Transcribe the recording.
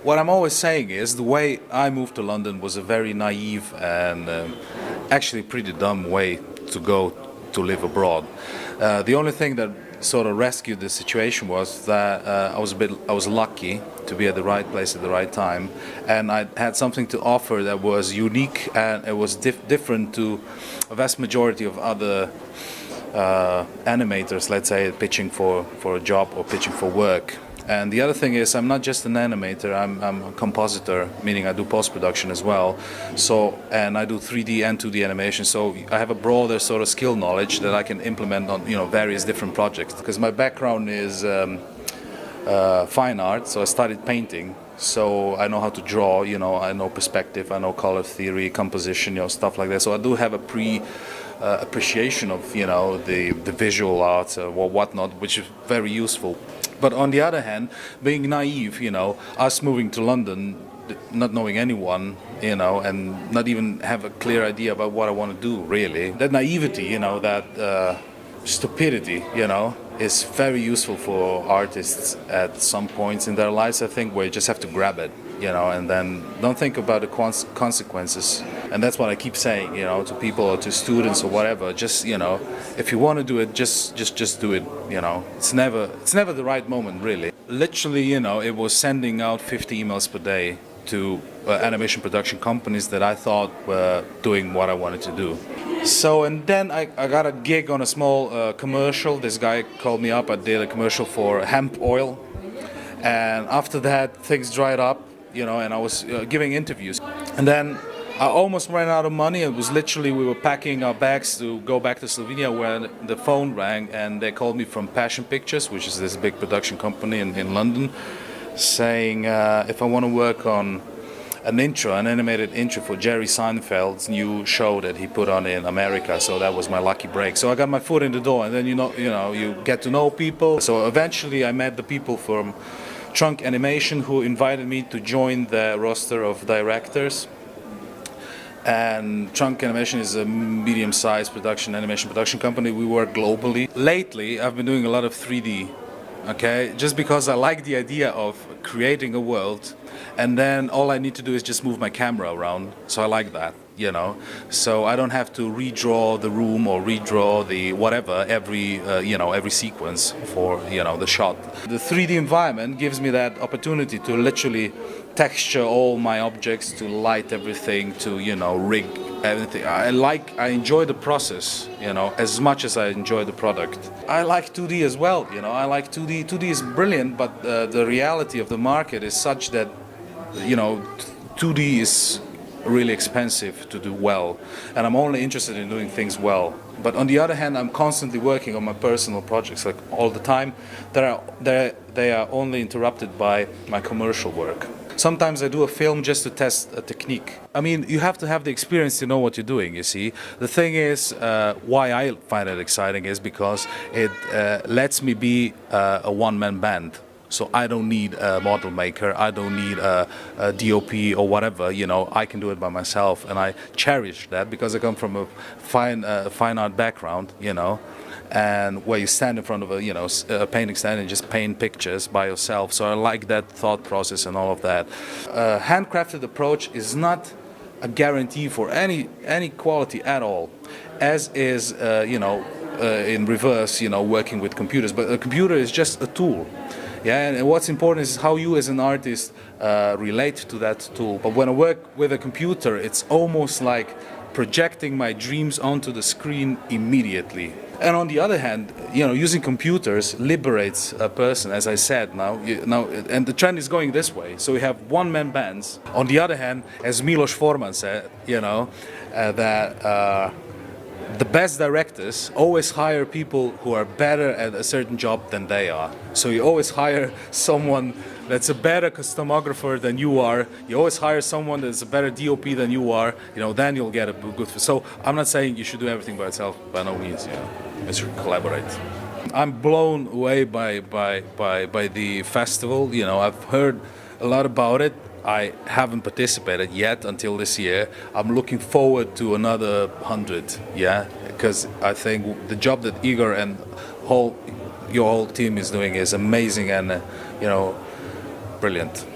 what I'm always saying is the way I moved to London was a very naive and actually pretty dumb way to go to live abroad. The only thing that sort of rescued the situation was that I was lucky to be at the right place at the right time, and I had something to offer that was unique, and it was different to a vast majority of other animators, let's say, pitching for a job or pitching for work. And the other thing is, I'm not just an animator, I'm a compositor, meaning I do post-production as well. So, and I do 3D and 2D animation, so I have a broader sort of skill knowledge that I can implement on, various different projects. Because my background is fine art, so I studied painting. So I know how to draw, I know perspective, I know color theory, composition, stuff like that. So I do have a appreciation of, the visual arts or whatnot, which is very useful. But on the other hand, being naive, us moving to London, not knowing anyone, and not even have a clear idea about what I want to do, really. That naivety, that stupidity, is very useful for artists at some points in their lives, I think, where you just have to grab it, and then don't think about the consequences. And that's what I keep saying, to people or to students or whatever. Just, if you want to do it, just do it. It's never the right moment, really. Literally, it was sending out 50 emails per day to animation production companies that I thought were doing what I wanted to do. So, and then I got a gig on a small commercial. This guy called me up. I did a commercial for hemp oil, and after that, things dried up. And I was giving interviews, and then I almost ran out of money. It was literally, we were packing our bags to go back to Slovenia when the phone rang, and they called me from Passion Pictures, which is this big production company in London, saying if I want to work on an animated intro for Jerry Seinfeld's new show that he put on in America. So that was my lucky break. So I got my foot in the door, and then you get to know people. So eventually I met the people from Trunk Animation who invited me to join the roster of directors. And Trunk Animation is a medium-sized animation production company. We work globally. Lately, I've been doing a lot of 3D, okay? Just because I like the idea of creating a world, and then all I need to do is just move my camera around. So I like that, So I don't have to redraw the room or redraw the whatever every sequence for the shot. The 3D environment gives me that opportunity to literally texture all my objects, to light everything, to rig everything. I enjoy the process, as much as I enjoy the product. I like 2D as well, I like 2D. 2D is brilliant, but the reality of the market is such that 2D is really expensive to do well, and I'm only interested in doing things well. But on the other hand, I'm constantly working on my personal projects, like all the time. They are only interrupted by my commercial work. Sometimes I do a film just to test a technique. I mean, you have to have the experience to know what you're doing, you see. The thing is, why I find it exciting is because it lets me be a one-man band. So I don't need a model maker, I don't need a DOP or whatever, I can do it by myself, and I cherish that because I come from a fine art background, and where you stand in front of a painting stand and just paint pictures by yourself. So I like that thought process and all of that. Handcrafted approach is not a guarantee for any quality at all, as is in reverse, working with computers. But a computer is just a tool. Yeah, and what's important is how you as an artist relate to that tool. But when I work with a computer, it's almost like projecting my dreams onto the screen immediately. And on the other hand, using computers liberates a person, as I said now, and the trend is going this way. So we have one-man bands. On the other hand, as Milos Forman said, that the best directors always hire people who are better at a certain job than they are. So you always hire someone that's a better costumographer than you are. You always hire someone that's a better DOP than you are. Then you'll get a good. So I'm not saying you should do everything by yourself. By no means. You should collaborate. I'm blown away by the festival. I've heard a lot about it. I haven't participated yet until this year. I'm looking forward to another 100, because I think the job that Igor and your whole team is doing is amazing and, brilliant.